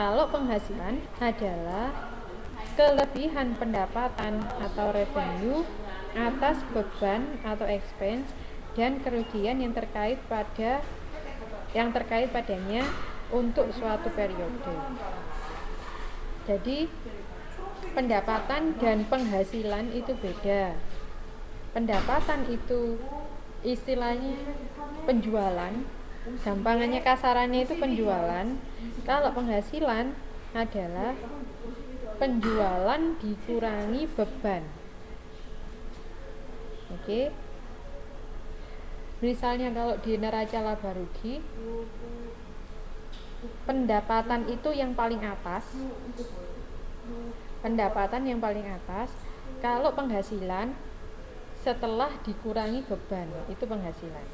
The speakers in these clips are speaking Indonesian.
Kalau penghasilan adalah kelebihan pendapatan atau revenue atas beban atau expense dan kerugian yang terkait padanya untuk suatu periode. Jadi pendapatan dan penghasilan itu beda. Pendapatan itu istilahnya penjualan, gampangannya kasarannya itu penjualan. Kalau penghasilan adalah penjualan dikurangi beban. Oke. Misalnya kalau di neraca laba rugi, pendapatan itu yang paling atas. Pendapatan yang paling atas. Kalau penghasilan setelah dikurangi beban, itu penghasilan.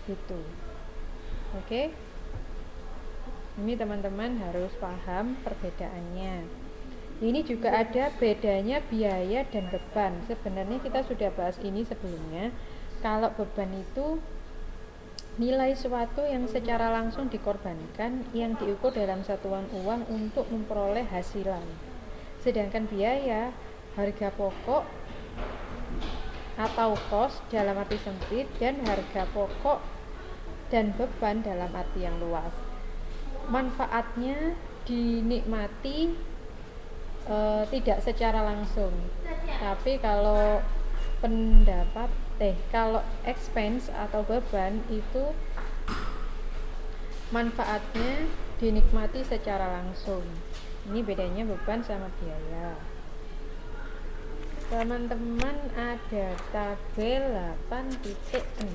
Gitu. Oke. Ini teman-teman harus paham perbedaannya. Ini juga ada bedanya biaya dan beban. Sebenarnya kita sudah bahas ini sebelumnya. Kalau beban itu nilai suatu yang secara langsung dikorbankan yang diukur dalam satuan uang untuk memperoleh hasilan. Sedangkan biaya harga pokok atau cost dalam arti sempit dan harga pokok dan beban dalam arti yang luas. Manfaatnya dinikmati tidak secara langsung, tapi kalau kalau expense atau beban itu manfaatnya dinikmati secara langsung. Ini bedanya beban sama biaya. Teman-teman ada tabel 8.6.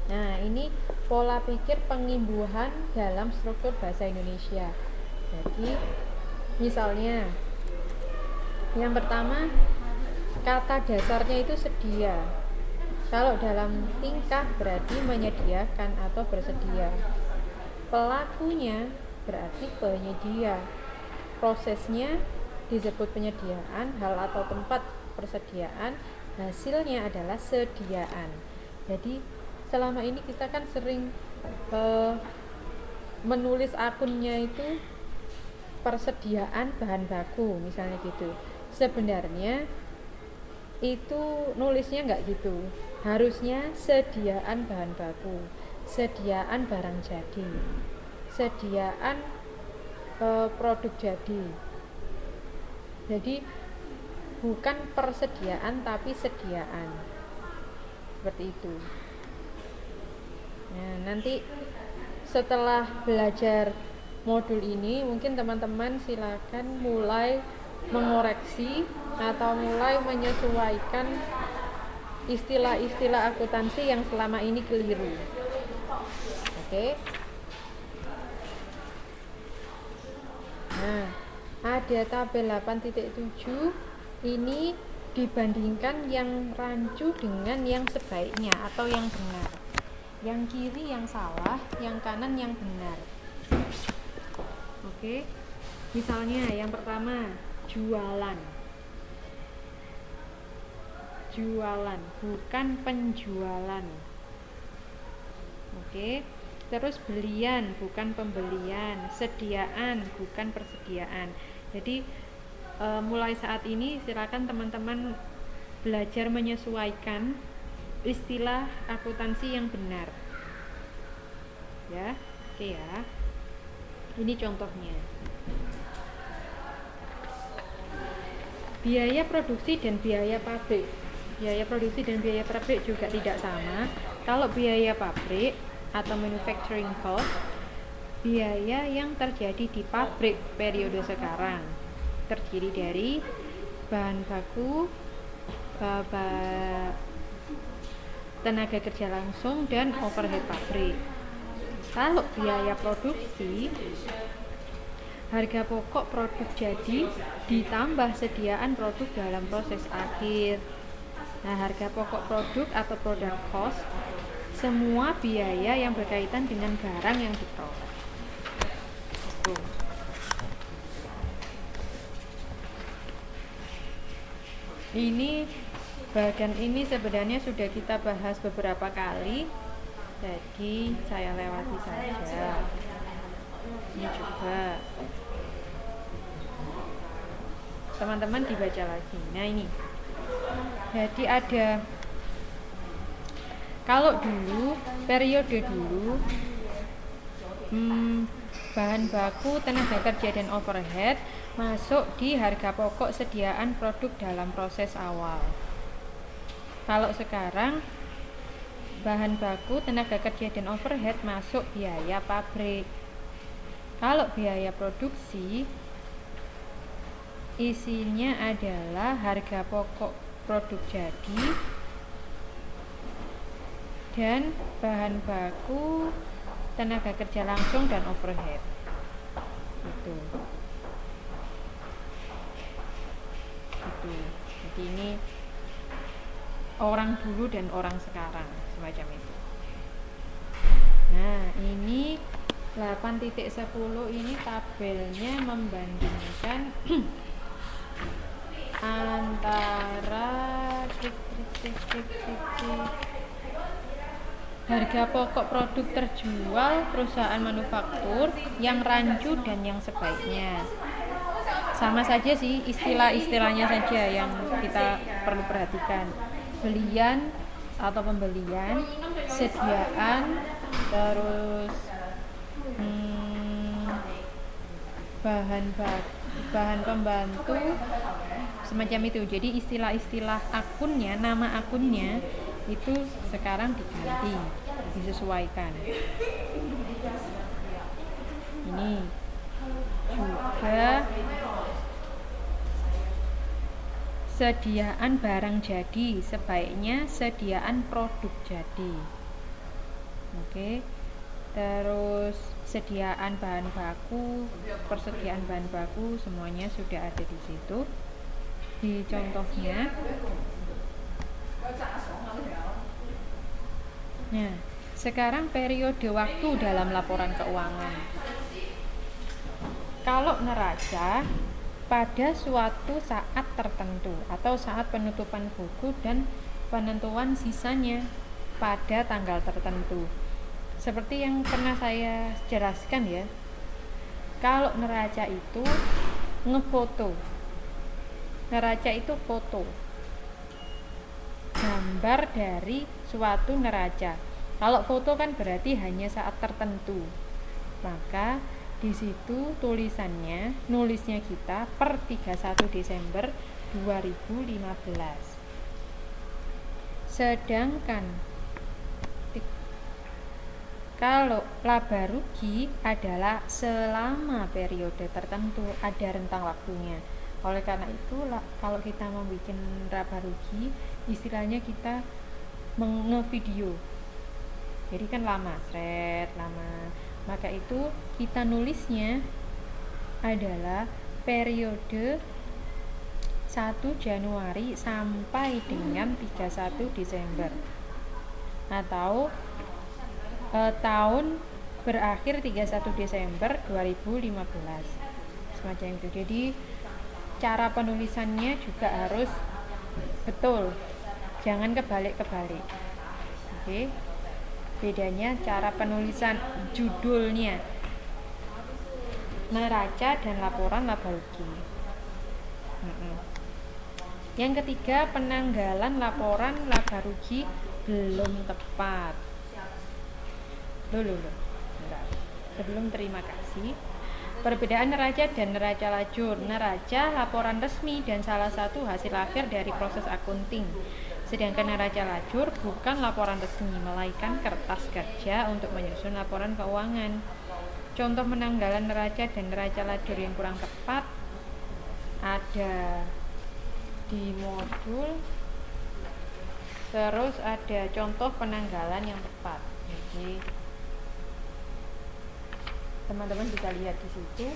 Nah, ini pola pikir pengimbuhan dalam struktur bahasa Indonesia. Jadi, misalnya yang pertama, kata dasarnya itu sedia. Kalau dalam tingkah berarti menyediakan atau bersedia. Pelakunya berarti penyedia. Prosesnya disebut penyediaan, hal atau tempat persediaan, hasilnya adalah sediaan. Jadi selama ini kita kan sering menulis akunnya itu persediaan bahan baku misalnya gitu. Sebenarnya itu nulisnya enggak gitu. Harusnya sediaan bahan baku, sediaan barang jadi, sediaan produk jadi. Jadi bukan persediaan tapi sediaan. Seperti itu. Nah, nanti setelah belajar modul ini mungkin teman-teman silakan mulai mengoreksi atau mulai menyesuaikan istilah-istilah akuntansi yang selama ini keliru. Oke. Nah, ada tabel 8.7 ini dibandingkan yang rancu dengan yang sebaiknya atau yang benar. Yang kiri yang salah, yang kanan yang benar. Oke. Misalnya yang pertama, jualan. Jualan, bukan penjualan. Oke. Terus belian, bukan pembelian. Sediaan, bukan persediaan. Jadi mulai saat ini silakan teman-teman belajar menyesuaikan istilah akuntansi yang benar. Ya, oke ya. Ini contohnya. Biaya produksi dan biaya pabrik. Biaya produksi dan biaya pabrik juga tidak sama. Kalau biaya pabrik atau manufacturing cost, biaya yang terjadi di pabrik periode sekarang terdiri dari bahan baku, tenaga kerja langsung, dan overhead pabrik. Kalau biaya produksi, harga pokok produk jadi ditambah sediaan produk dalam proses akhir. Nah, harga pokok produk atau product cost, semua biaya yang berkaitan dengan barang yang diperoleh. Ini bagian ini sebenarnya sudah kita bahas beberapa kali, jadi saya lewati saja. Ini juga teman-teman dibaca lagi. Nah ini, jadi ada, kalau dulu periode dulu bahan baku, tenaga kerja dan overhead masuk di harga pokok sediaan produk dalam proses awal. Kalau sekarang bahan baku, tenaga kerja dan overhead masuk biaya pabrik. Kalau biaya produksi isinya adalah harga pokok produk jadi dan bahan baku, tenaga kerja langsung dan overhead. Gitu. Jadi ini orang dulu dan orang sekarang, semacam itu. Nah, ini 8.10 ini tabelnya membandingkan antara harga pokok produk terjual perusahaan manufaktur yang rancu dan yang sebaiknya. Sama saja sih, istilah-istilahnya saja yang kita perlu perhatikan. Belian atau pembelian, sediaan, terus bahan pembantu, semacam itu. Jadi istilah-istilah akunnya, nama akunnya itu sekarang diganti, disesuaikan. Ini juga sediaan barang jadi, sebaiknya sediaan produk jadi. Oke. Terus sediaan bahan baku, persediaan bahan baku semuanya sudah ada di situ. Di contohnya. Nah, sekarang periode waktu dalam laporan keuangan. Kalau neraca pada suatu saat tertentu atau saat penutupan buku dan penentuan sisanya pada tanggal tertentu. Seperti yang pernah saya jelaskan ya, kalau neraca itu ngefoto, neraca itu foto gambar dari suatu neraca. Kalau foto kan berarti hanya saat tertentu, maka di situ tulisannya, nulisnya kita per 31 Desember 2015. Sedangkan kalau laba rugi adalah selama periode tertentu, ada rentang waktunya. Oleh karena itu, kalau kita membuat laba rugi, istilahnya kita ngevideo. Jadi kan lama, lama. Maka itu kita nulisnya adalah periode 1 Januari sampai dengan 31 Desember. Atau tahun berakhir 31 Desember 2015. Semacam itu. Jadi cara penulisannya juga harus betul. Jangan kebalik-kebalik. Oke. Bedanya cara penulisan judulnya, neraca dan laporan laba rugi. Yang ketiga, penanggalan laporan laba rugi belum tepat. Sebelum terima kasih. Perbedaan neraca dan neraca lajur. Neraca laporan resmi dan salah satu hasil akhir dari proses akunting. Sedangkan neraca lajur bukan laporan resmi, melainkan kertas kerja untuk menyusun laporan keuangan. Contoh penanggalan neraca dan neraca lajur yang kurang tepat ada di modul. Terus ada contoh penanggalan yang tepat. Jadi teman-teman bisa lihat di situ.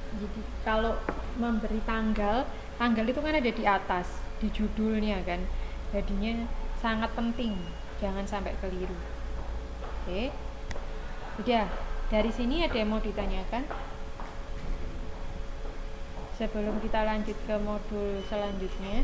Jadi kalau memberi tanggal itu kan ada di atas, di judulnya kan. Jadinya sangat penting, jangan sampai keliru. Oke. Udah, dari sini ada yang mau ditanyakan? Sebelum kita lanjut ke modul selanjutnya,